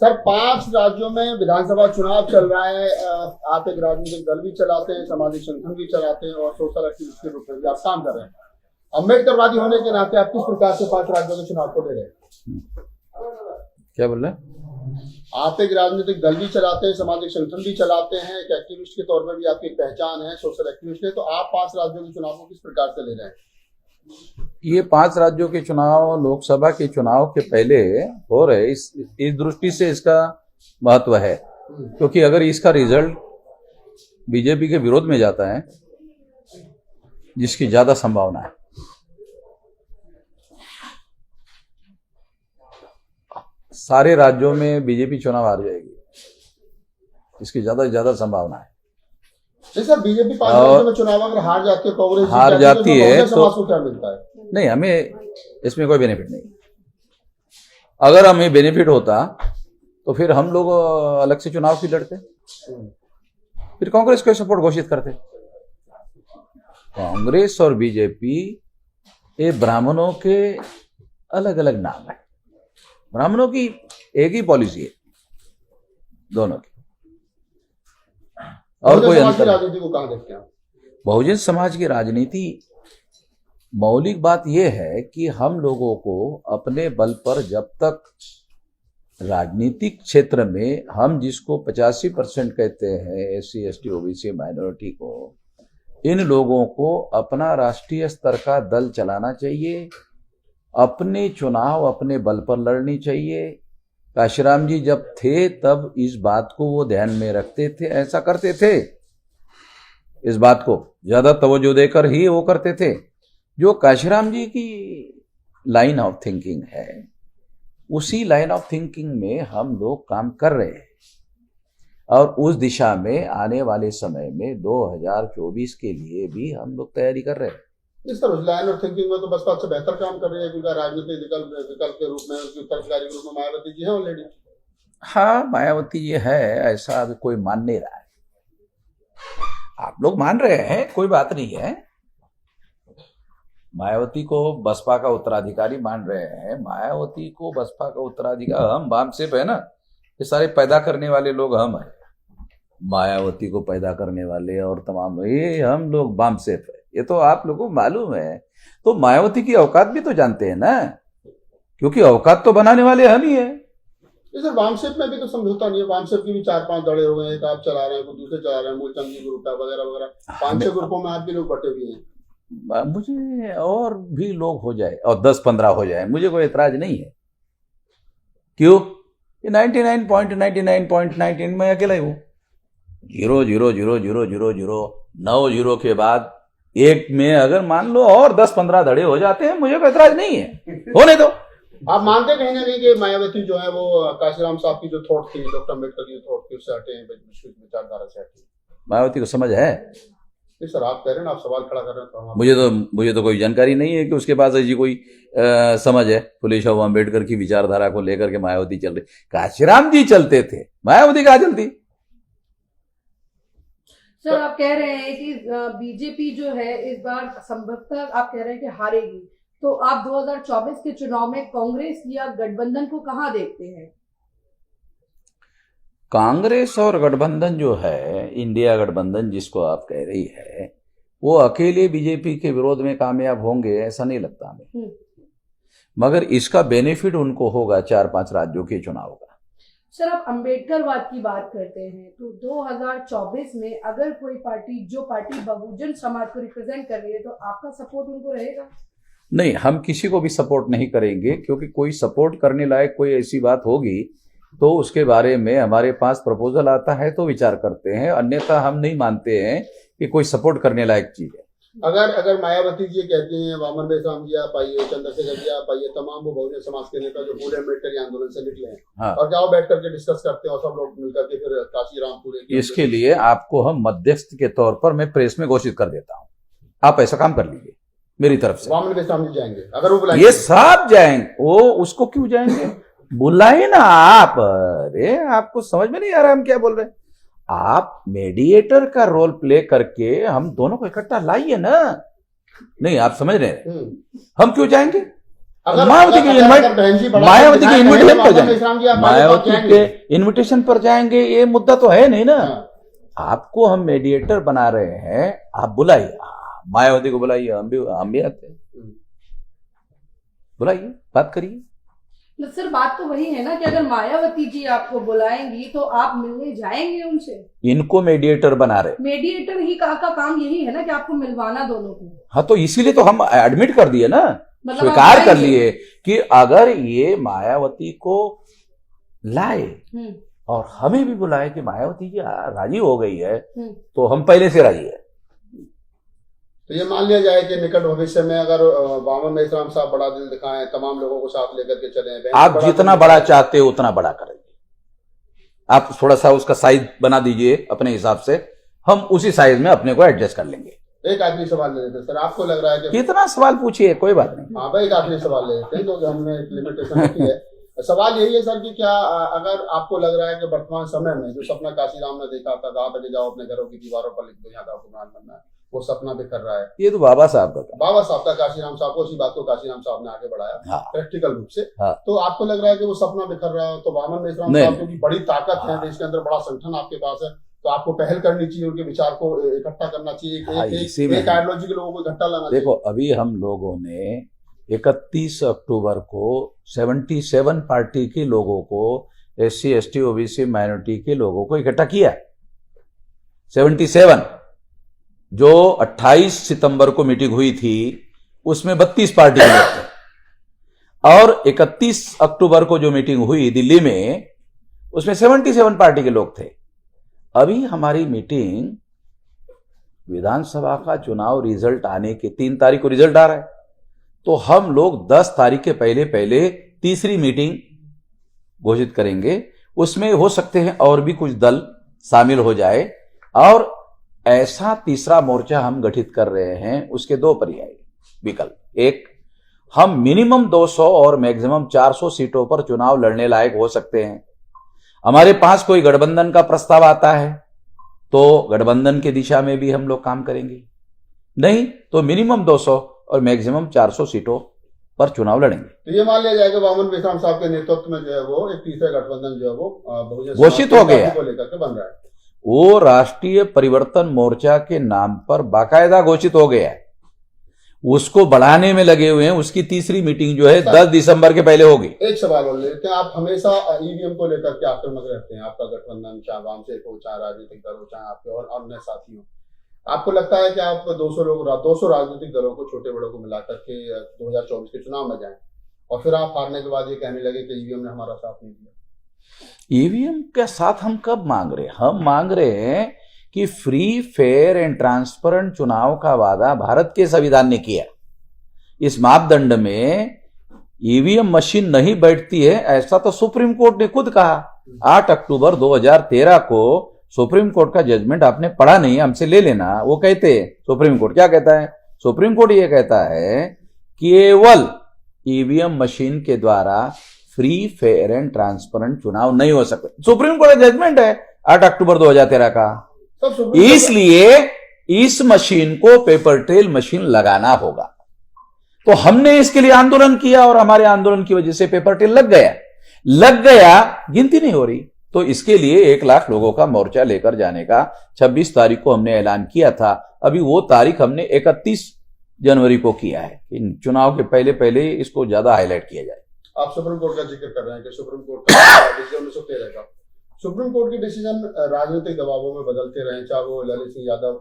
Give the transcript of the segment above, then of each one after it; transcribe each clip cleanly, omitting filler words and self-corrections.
Sir 5 राज्यों में विधानसभा चुनाव चल रहा है। आप एक राजनीतिक दल भी चलाते हैं, सामाजिक संगठन भी चलाते हैं और सोशल एक्टिविस्ट के रूप में भी आप काम कर रहे हैं। अम्बेडकरवादी होने के नाते आप किस प्रकार से 5 राज्यों के चुनाव को ले रहे हैं? क्या बोल रहे हैं? आप एक राजनीतिक दल भी चलाते हैं, सामाजिक संगठन भी चलाते हैं, एक एक्टिविस्ट के तौर पर भी आपकी पहचान है, सोशल एक्टिविस्ट है, तो आप 5 राज्यों के चुनाव को किस प्रकार से ले रहे हैं? ये 5 राज्यों के चुनाव लोकसभा के चुनाव के पहले हो रहे, इस दृष्टि से इसका महत्व है, क्योंकि अगर इसका रिजल्ट बीजेपी के विरोध में जाता है, जिसकी ज्यादा संभावना है, सारे राज्यों में बीजेपी चुनाव हार जाएगी, इसकी ज्यादा से ज्यादा संभावना है। सर बीजेपी 5 राज्यों में चुनाव अगर हार जाती है, कांग्रेस हार जाती है तो समाज को क्या मिलता है? नहीं, हमें इसमें कोई बेनिफिट नहीं। अगर हमें बेनिफिट होता तो फिर हम लोग अलग से चुनाव भी लड़ते, फिर कांग्रेस को सपोर्ट घोषित करते। कांग्रेस और बीजेपी ये ब्राह्मणों के अलग अलग नाम है, ब्राह्मणों की एक ही पॉलिसी है दोनों की, और कोई अंतर। राजनीति को कहां देखते हैं? बहुजन समाज की राजनीति मौलिक बात यह है कि हम लोगों को अपने बल पर जब तक राजनीतिक क्षेत्र में हम जिसको 85% कहते हैं, SC ST OBC माइनॉरिटी को, इन लोगों को अपना राष्ट्रीय स्तर का दल चलाना चाहिए, अपने चुनाव अपने बल पर लड़नी चाहिए। काशीराम जी जब थे तब इस बात को वो ध्यान में रखते थे, ऐसा करते थे, इस बात को ज्यादा तवज्जो देकर ही वो करते थे। जो काशीराम जी की लाइन ऑफ थिंकिंग है, उसी लाइन ऑफ थिंकिंग में हम लोग काम कर रहे हैं, और उस दिशा में आने वाले समय में 2024 के लिए भी हम लोग तैयारी कर रहे हैं। इस तरह लाइन ऑफ थिंकिंग में तो बसपा से बेहतर काम कर रही है, क्योंकि राजनीतिक विकल्प के रूप में, उनकी उत्तराधिकारी के रूप में मायावती जी है ऑलरेडी। हाँ, मायावती जी है, ऐसा अभी कोई मान नहीं रहा है। आप लोग मान रहे हैं, कोई बात नहीं है। मायावती को बसपा का उत्तराधिकारी मान रहे हैं, मायावती को बसपा का उत्तराधिकारी, हम बामसेफ है ना, ये सारे पैदा करने वाले लोग हम हैं। मायावती को पैदा करने वाले और तमाम ये हम लोग बामसेफ है, ये तो आप लोगों को मालूम है। तो मायावती की औकात भी तो जानते हैं ना, क्योंकि औकात तो बनाने वाले हम ही है। सर वामसेफ में भी तो समझौता नहीं है, वामसेफ की भी 4-5 दड़े हो गए, एक आप चला रहे हैं, कुछ दूसरे चला रहे हैं, मूलचंद जी ग्रुप वगैरह वगैरह, 5-6 ग्रुपों में आप भी लोग बटे हुए हैं। मुझे और भी लोग हो जाए और 10-15 हो जाए, मुझे कोई एतराज नहीं है। क्यों? ये 99.99.99 में अकेला ही हूं। 0.0000009 जीरो के बाद एक में अगर मान लो और 10-15 धड़े हो जाते हैं, मुझे कोई एतराज नहीं है, होने दो। आप मानते कहीं ना कहीं कि मायावती जो है वो काशीराम साहब की जो थॉट थी, डॉक्टर अम्बेडकर की थॉट थी, उससे हटे हैं, विचारधारा से हटे? मायावती को समझ है? सर आप कह रहे हैं, आप सवाल खड़ा कर रहे हैं तो मुझे तो कोई जानकारी नहीं है कि उसके पास ऐसी कोई समझ है। फुले शाह अम्बेडकर की विचारधारा को लेकर के मायावती चल रही। काशीराम जी चलते थे, मायावती कहाँ चलती? सर आप कह रहे हैं कि बीजेपी जो है इस बार संभवतः आप कह रहे हैं कि हारेगी, तो आप 2024 के चुनाव में कांग्रेस या गठबंधन को कहां देखते हैं? कांग्रेस और गठबंधन जो है, इंडिया गठबंधन जिसको आप कह रही है, वो अकेले बीजेपी के विरोध में कामयाब होंगे ऐसा नहीं लगता हमें, मगर इसका बेनिफिट उनको होगा 4-5 राज्यों के चुनाव का। सर आप अम्बेडकरवाद की बात करते हैं, तो 2024 में अगर कोई पार्टी, जो पार्टी बहुजन समाज को रिप्रेजेंट कर रही है, तो आपका सपोर्ट उनको रहेगा? नहीं, हम किसी को भी सपोर्ट नहीं करेंगे, क्योंकि कोई सपोर्ट करने लायक कोई ऐसी बात होगी तो उसके बारे में हमारे पास प्रपोजल आता है तो विचार करते हैं, अन्यथा हम नहीं मानते हैं कि कोई सपोर्ट करने लायक चीज है। अगर मायावती जी कहती हैं, वामन बेसाम जी आप आइए, चंद्रशेखर जी आप आइए, तमाम वो बहुजन समाज के नेता जो पूरे अम्बेडकर आंदोलन से निकले हैं, हाँ, और जाओ बैठ करके डिस्कस करते हैं और सब लोग मिलकर के फिर काशीराम पूरे, इसके लिए आपको हम मध्यस्थ के तौर पर मैं प्रेस में घोषित कर देता हूँ, आप ऐसा काम कर लीजिए मेरी तरफ से। वामन बेसाम जी जाएंगे, अगर वो बुलाएंगे? ये सब जाएंगे, वो उसको क्यों जाएंगे, बुलाए ना आप। अरे आपको समझ में नहीं आ रहा हम क्या बोल रहे हैं? आप मेडिएटर का रोल प्ले करके हम दोनों को इकट्ठा लाइए ना। नहीं, आप समझ रहे हैं, हम क्यों जाएंगे? अगर मायावती के अगर बहन जी बड़ा मायावती के विधायक इन्विटेशन है, पर मोहम्मद इस्लाम जी, जाएंगे, आप मायावती जाएंगे। के इन्विटेशन पर जाएंगे, ये मुद्दा तो है नहीं ना। हाँ। आपको हम मेडिएटर बना रहे हैं, आप बुलाइए, मायावती को बुलाइए, हम भी आते हैं, बुलाइए, बात करिए। तो सर बात तो वही है ना कि अगर मायावती जी आपको बुलाएंगी तो आप मिलने जाएंगे उनसे। इनको मेडिएटर बना रहे, मेडिएटर ही का काम यही है ना कि आपको मिलवाना दोनों को। हाँ तो इसीलिए तो हम एडमिट कर दिए ना, मतलब स्वीकार आप कर जाएंगे। लिए कि अगर ये मायावती को लाए और हमें भी बुलाए कि मायावती जी राजी हो गई है, तो हम पहले से राजी है। तो ये मान लिया जाए कि निकट भविष्य में अगर मोहम्मद इस्लाम साहब बड़ा दिल दिखाएं, तमाम लोगों को साथ लेकर के चले, आप जितना बड़ा चाहते हो उतना बड़ा करेंगे, आप थोड़ा सा उसका साइज बना दीजिए अपने हिसाब से, हम उसी साइज में अपने को एडजस्ट कर लेंगे। एक आखिरी सवाल ले लेते हैं सर, आपको लग रहा है कि कितना सवाल पूछिए, कोई बात नहीं। हाँ भाई, एक आखिरी सवाल ले लेते हैं क्योंकि हमने एक लिमिटेशन रखी है। सवाल यही है सर कि क्या अगर आपको लग रहा है कि वर्तमान समय में जो सपना काशीराम ने देखा था, कहा था कि जाओ अपने घरों की दीवारों पर लिख दो यहाँ का हुक्मरान बनना है, वो सपना बिखर रहा है, ये तो बाबा साहब का, बाबा साहब का, काशीराम साहब को, उसी बात को काशीराम साहब ने आगे बढ़ाया हाँ। प्रैक्टिकल रूप से। हाँ। तो आपको लग रहा है कि वो सपना बिखर रहा है, तो मोहम्मद इस्लाम नहीं। साहब क्योंकि बड़ी ताकत है देश के अंदर, बड़ा संगठन आपके पास है, तो आपको पहल करनी चाहिए, उनके विचार को इकट्ठा करना चाहिए, हाँ, इसी में एक आइडियोलॉजी के लोगों को इकट्ठा लाना चाहिए। देखो अभी हम लोगों ने 31 अक्टूबर को 77 पार्टी के लोगों को, SC ST OBC माइनॉरिटी के लोगों को इकट्ठा किया। 77 जो 28 सितंबर को मीटिंग हुई थी उसमें 32 पार्टी के लोग थे, और 31 अक्टूबर को जो मीटिंग हुई दिल्ली में उसमें 77 पार्टी के लोग थे। अभी हमारी मीटिंग, विधानसभा का चुनाव रिजल्ट आने के 3 तारीख को रिजल्ट आ रहा है, तो हम लोग 10 तारीख के पहले तीसरी मीटिंग घोषित करेंगे। उसमें हो सकते हैं और भी कुछ दल शामिल हो जाए, और ऐसा तीसरा मोर्चा हम गठित कर रहे हैं। उसके 2 पर्याय विकल्प, एक, हम मिनिमम 200 और मैक्सिमम 400 सीटों पर चुनाव लड़ने लायक हो सकते हैं। हमारे पास कोई गठबंधन का प्रस्ताव आता है तो गठबंधन की दिशा में भी हम लोग काम करेंगे, नहीं तो मिनिमम 200 और मैक्सिमम 400 सीटों पर चुनाव लड़ेंगे। तो ये मान लिया जाएगा मोहम्मद इस्लाम साहब के नेतृत्व में जो है वो एक तीसरा गठबंधन जो है वो बहुजन घोषित हो गया को लेकर के बन रहा है। वो राष्ट्रीय परिवर्तन मोर्चा के नाम पर बाकायदा घोषित हो गया है, उसको बढ़ाने में लगे हुए हैं। उसकी तीसरी मीटिंग जो है 10 दिसंबर के पहले होगी। एक सवाल और लेते हैं, आप हमेशा ईवीएम को लेकर के आक्रामक रहते हैं, आपका गठबंधन चाहे वाम से हो, चाहे राजनीतिक दल हो, चाहे आपके और अन्य साथी हो, आपको लगता है कि आप 200 राजनीतिक दलों को, छोटे बड़ों को मिलाकर के 2024 के चुनाव में जाएं और फिर आप हारने के बाद ये कहने लगे कि ईवीएम ने हमारा साथ नहीं दिया? ईवीएम का साथ हम कब मांग रहे हैं? हम मांग रहे हैं कि फ्री, फेयर एंड ट्रांसपेरेंट चुनाव का वादा भारत के संविधान ने किया। इस मापदंड में ईवीएम मशीन नहीं बैठती है, ऐसा तो सुप्रीम कोर्ट ने खुद कहा। 8 अक्टूबर 2013 को सुप्रीम कोर्ट का जजमेंट आपने पढ़ा नहीं, हमसे ले लेना। वो कहते हैं, सुप्रीम कोर्ट क्या कहता है? सुप्रीम कोर्ट ये कहता है केवल ईवीएम मशीन के द्वारा फ्री, फेयर एंड ट्रांसपेरेंट चुनाव नहीं हो सकते। सुप्रीम कोर्ट का जजमेंट है 8 अक्टूबर 2013 का। इसलिए इस मशीन को पेपर ट्रेल मशीन लगाना होगा। तो हमने इसके लिए आंदोलन किया और हमारे आंदोलन की वजह से पेपर ट्रेल लग गया, गिनती नहीं हो रही। तो इसके लिए 1 लाख लोगों का मोर्चा लेकर जाने का 26 तारीख को हमने ऐलान किया था। अभी वो तारीख हमने 31 जनवरी को किया है कि चुनाव के पहले इसको ज्यादा हाईलाइट किया जाए। आप सुप्रीम कोर्ट का जिक्र कर रहे हैं कि सुप्रीम कोर्ट का डिसीजन 1913 का, सुप्रीम कोर्ट के डिसीजन राजनीतिक दबावों में बदलते रहे, चाहे वो ललित सिंह यादव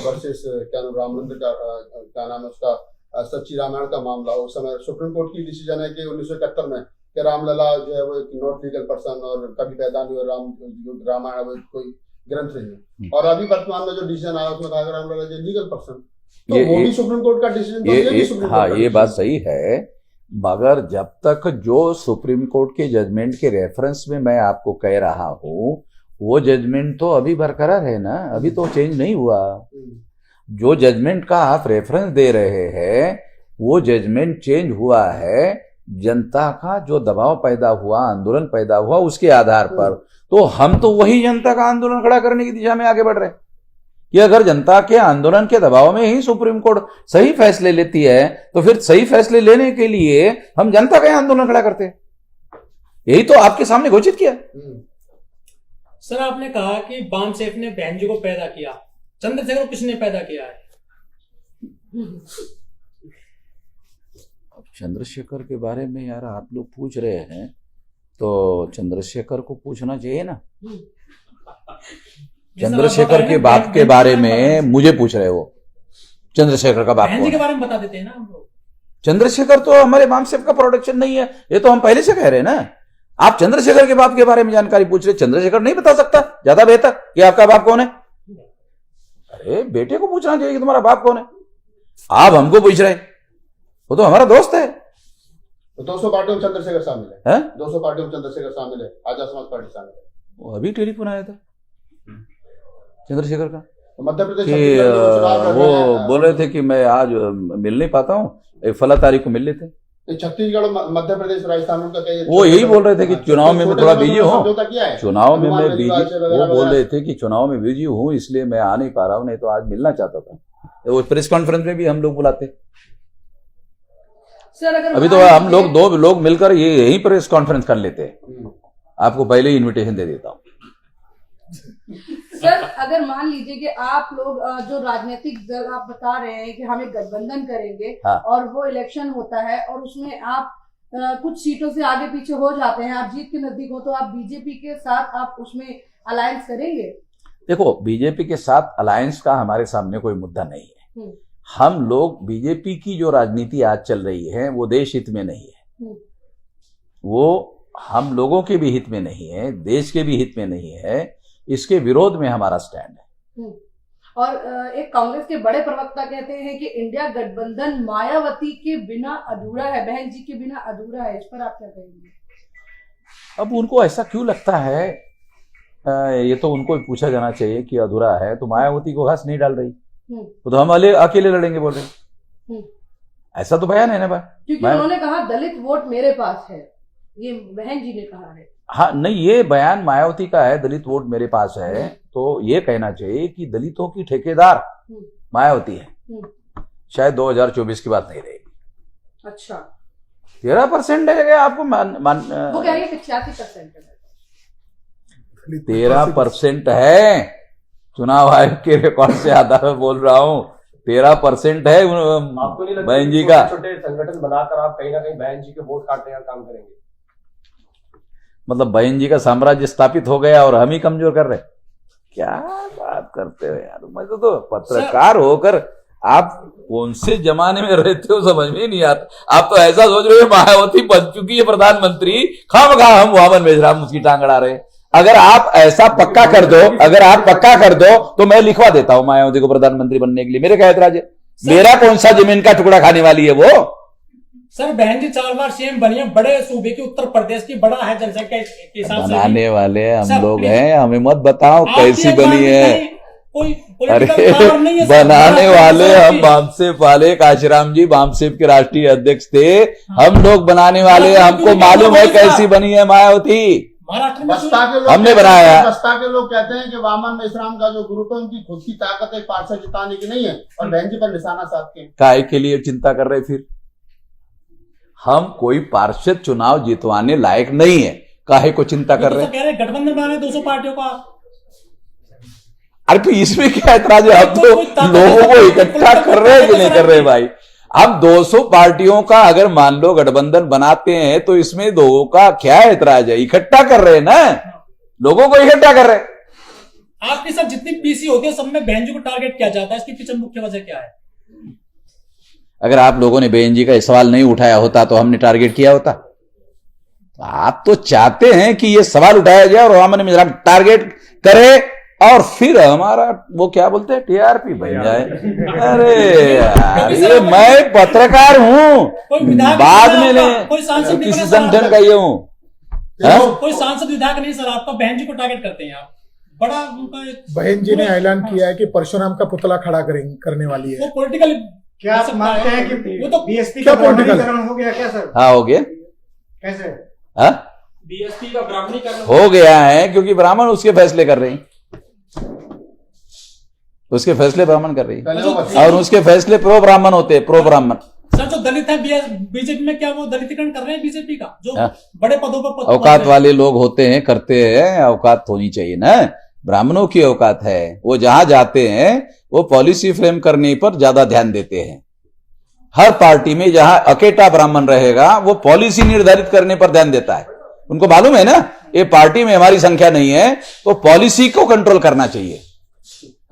वर्सेस क्या नाम रामनंद का क्या नाम है उसका सच्ची रामायण का मामला, उस समय सुप्रीम कोर्ट की डिसीजन है कि 1971 में कि रामलला जो है वो एक नॉट लीगल पर्सन और कभी पैदा नहीं हुआ, रामायण वो कोई ग्रंथ नहीं है। और अभी वर्तमान में जो डिसीजन आया उसमें कहा रामलला जो लीगल पर्सन, तो वो भी सुप्रीम कोर्ट का डिसीजन। हाँ, ये बात सही है, मगर जब तक जो सुप्रीम कोर्ट के जजमेंट के रेफरेंस में मैं आपको कह रहा हूं, वो जजमेंट तो अभी बरकरार है ना, अभी तो चेंज नहीं हुआ। जो जजमेंट का आप रेफरेंस दे रहे हैं वो जजमेंट चेंज हुआ है, जनता का जो दबाव पैदा हुआ, आंदोलन पैदा हुआ, उसके आधार पर। तो हम तो वही जनता का आंदोलन खड़ा करने की दिशा में आगे बढ़ रहे हैं। कि अगर जनता के आंदोलन के दबाव में ही सुप्रीम कोर्ट सही फैसले लेती है तो फिर सही फैसले लेने के लिए हम जनता का ही आंदोलन खड़ा करते हैं। यही तो आपके सामने घोषित किया। सर आपने कहा कि बामसेफ ने बहन जी को पैदा किया, चंद्रशेखर को किसने पैदा किया है? चंद्रशेखर के बारे में यार आप लोग पूछ रहे हैं तो चंद्रशेखर को पूछना चाहिए ना। चंद्रशेखर के बाप के बारे में मुझे पूछ रहे हो? चंद्रशेखर का बाप बहन जी के बारे में बता देते हैं ना हम लोग। चंद्रशेखर तो हमारे बामसेफ का प्रोडक्शन नहीं है, ये तो हम पहले से कह रहे हैं ना। आप चंद्रशेखर के बाप के बारे में जानकारी पूछ रहे, चंद्रशेखर नहीं बता सकता ज्यादा बेहतर कि आपका बाप कौन है? अरे बेटे को पूछना चाहिए कि तुम्हारा बाप कौन है। आप हमको पूछ रहे, वो तो हमारा दोस्त है। तो 200 पार्टियों में चंद्रशेखर शामिल है, 200 पार्टियों में चंद्रशेखर शामिल है, आजाद समाज पार्टी शामिल है। वो अभी टेलीफोन आया था चंद्रशेखर का तो मध्य प्रदेश कि वो बोल रहे थे कि मैं आज मिल नहीं पाता हूँ, फला तारीख को मिल लेते। छत्तीसगढ़, मध्य प्रदेश, राजस्थान उनका वो यही बोल रहे थे कि चुनाव में मैं थोड़ा बिजी हूँ, चुनाव में मैं बिजी। वो बोल रहे थे कि चुनाव में बिजी हूँ इसलिए मैं आ नहीं पा रहा हूँ, नहीं तो आज मिलना चाहता था। वो प्रेस कॉन्फ्रेंस में भी हम लोग बुलाते सर। अगर अभी तो हम लोग 2 लोग मिलकर ये यही प्रेस कॉन्फ्रेंस कर लेते हैं। आपको पहले ही इन्विटेशन दे देता हूँ। सर अगर मान लीजिए कि आप लोग जो राजनीतिक दल आप बता रहे हैं कि हम एक गठबंधन करेंगे, हाँ। और वो इलेक्शन होता है और उसमें आप कुछ सीटों से आगे पीछे हो जाते हैं, आप जीत के नजदीक हो, तो आप बीजेपी के साथ आप उसमें अलायंस करेंगे? देखो, बीजेपी के साथ अलायंस का हमारे सामने कोई मुद्दा नहीं है। हम लोग बीजेपी की जो राजनीति आज चल रही है वो देश हित में नहीं है, वो हम लोगों के भी हित में नहीं है, देश के भी हित में नहीं है। इसके विरोध में हमारा स्टैंड है। और एक कांग्रेस के बड़े प्रवक्ता कहते हैं कि इंडिया गठबंधन मायावती के बिना अधूरा है, बहन जी के बिना अधूरा है। इस पर आप क्या कहेंगे? अब उनको ऐसा क्यों लगता है, ये तो उनको पूछा जाना चाहिए कि अधूरा है तो मायावती को घास नहीं डाल रही, तो हम अकेले लड़ेंगे बोल रहे। ऐसा तो बयान है ना भाई, क्योंकि उन्होंने कहा दलित वोट मेरे पास है, ये बहन जी ने कहा है। हाँ नहीं, ये बयान मायावती का है, दलित वोट मेरे पास है, तो ये कहना चाहिए कि दलितों की ठेकेदार मायावती है। शायद 2024 की बात नहीं रहेगी। अच्छा, 13% है आपको वो कह रही है 85% है। 13% है, चुनाव आयोग के रिकॉर्ड से आधार पर बोल रहा हूँ, 13% है बहन जी का। छोटे संगठन बनाकर आप कहीं ना कहीं बहन जी के वोट काटने का काम करेंगे? मतलब बहन जी का साम्राज्य स्थापित हो गया और हम ही कमजोर कर रहे? क्या बात करते हो यार, मैं तो पत्रकार होकर आप कौन से जमाने में रहते हो समझ में नहीं आता। आप तो ऐसा सोच रहे हो मायावती बन चुकी है प्रधानमंत्री, खामखा हम वामन मेजराम उसकी टांग अड़ा रहे। अगर आप ऐसा पक्का कर दो, अगर आप पक्का कर दो तो मैं लिखवा देता हूं मायावती को प्रधानमंत्री बनने के लिए। मेरे क्या ऐतराज है? मेरा कौन सा जमीन का टुकड़ा खाने वाली है वो? सर बहन जी 4 बार सीएम बनी है, बड़े सूबे की, उत्तर प्रदेश की, बड़ा है जनसंख्या के हिसाब से। बनाने वाले हम लोग हैं, हमें मत बताओ कैसी बनी है। अरे बनाने वाले हम बामसेफ वाले, काशीराम जी बामसेफ के राष्ट्रीय अध्यक्ष थे, हम लोग बनाने वाले, हमको मालूम है कैसी बनी है मायावती। बस्ता के लोग हमने बनाया। बस्ता के लोग कहते हैं कि वामन मेश्राम का जो ग्रुप है उनकी खुद की ताकत एक पार्षद जिताने की नहीं है और बहन जी पर निशाना साधते हैं। काहे के लिए चिंता कर रहे? फिर हम कोई पार्षद चुनाव जितवाने लायक नहीं है, काहे को चिंता कर रहे? कह रहे गठबंधन बना रहे 200 पार्टियों का। अरे तो इसमें क्या ऐतराज है? हम तो लोगों को इकट्ठा कर रहे हैं कि नहीं कर रहे भाई? हम 200 पार्टियों का अगर मान लो गठबंधन बनाते हैं तो इसमें लोगों का क्या ऐतराज है? इकट्ठा कर रहे हैं ना, लोगों को इकट्ठा कर रहे हैं। आपके साथ जितनी पीसी होती है सब में बहन जी को टारगेट किया जाता है, इसकी पीछे मुख्य वजह क्या है? अगर आप लोगों ने बहन जी का सवाल नहीं उठाया होता तो हमने टारगेट किया होता। आप तो चाहते हैं कि ये सवाल उठाया जाए और हमने मेजराम टारगेट करे और फिर हमारा वो क्या बोलते हैं टीआरपी बन जाए। अरे यार, ये मैं पत्रकार हूँ, बाद में किसी संगठन का ये हूँ। कोई सांसद विधायक नहीं सर, आपका बहन जी को टारगेट करते हैं आप। बड़ा उनका बहन जी ने ऐलान किया है कि परशुराम का पुतला खड़ा करने वाली है। वो पॉलिटिकल, क्या आप मानते हैं कि वो तो बीएसपी क्या का पॉलिटिकल ब्राह्मणीकरण हो गया क्या सर? हाँ हो गया। कैसे? हाँ बीएसपी का ब्राह्मणीकरण हो गया है क्योंकि ब्राह्मण उसके फैसले कर रहे हैं। उसके फैसले ब्राह्मण कर रही है पहले वो बच्चे- और उसके फैसले प्रो ब्राह्मण होते हैं, प्रो ब्राह्मण। सर जो दलित है बीजेपी में, क्या वो दलितीकरण कर रहे हैं बीजेपी का, जो हाँ। बड़े पदों पर औकात वाले लोग होते हैं, करते हैं, औकात होनी चाहिए ना। ब्राह्मणों की औकात है, वो जहां जाते हैं वो पॉलिसी फ्रेम करने पर ज्यादा ध्यान देते हैं। हर पार्टी में जहां अकेटा ब्राह्मण रहेगा वो पॉलिसी निर्धारित करने पर ध्यान देता है। उनको मालूम है ना, ये पार्टी में हमारी संख्या नहीं है तो पॉलिसी को कंट्रोल करना चाहिए।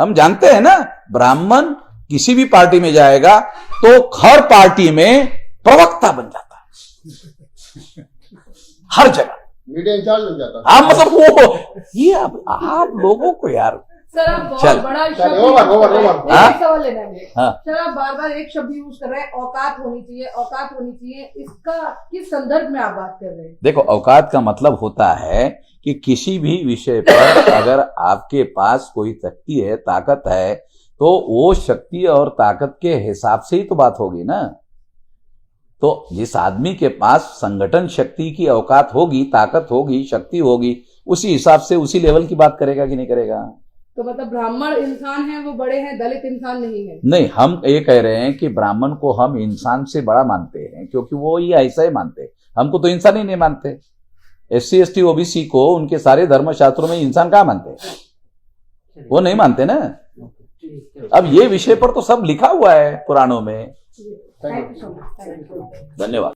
हम जानते हैं ना, ब्राह्मण किसी भी पार्टी में जाएगा तो हर पार्टी में प्रवक्ता बन जाता है, हर जगह। मीडिया इंचार्ज बन जाता है। हाँ, मतलब वो ये आप लोगों को यार, सर आप बहुत चल। बड़ा चल, शब्द ओवर। एक सवाल लेना है मुझे। हाँ। सर आप बार बार एक शब्द यूज कर रहे हैं, औकात होनी चाहिए, औकात होनी चाहिए, इसका किस संदर्भ में आप बात कर रहे हैं? देखो, औकात का मतलब होता है कि किसी भी विषय पर अगर आपके पास कोई शक्ति है, ताकत है, तो वो शक्ति और ताकत के हिसाब से ही तो बात होगी ना। तो जिस आदमी के पास संगठन शक्ति की औकात होगी, ताकत होगी, शक्ति होगी, उसी हिसाब से उसी लेवल की बात करेगा कि नहीं करेगा। तो मतलब ब्राह्मण इंसान है, वो बड़े हैं, दलित इंसान नहीं है। नहीं, हम ये कह रहे हैं कि ब्राह्मण को हम इंसान से बड़ा मानते हैं, क्योंकि वो ये ऐसा ही मानते हैं। हमको तो इंसान ही नहीं मानते। SC ST OBC को उनके सारे धर्मशास्त्रों में इंसान कहाँ मानते हैं? वो नहीं मानते ना। अब ये विषय पर तो सब लिखा हुआ है पुराणों में। Thank you so much. धन्यवाद।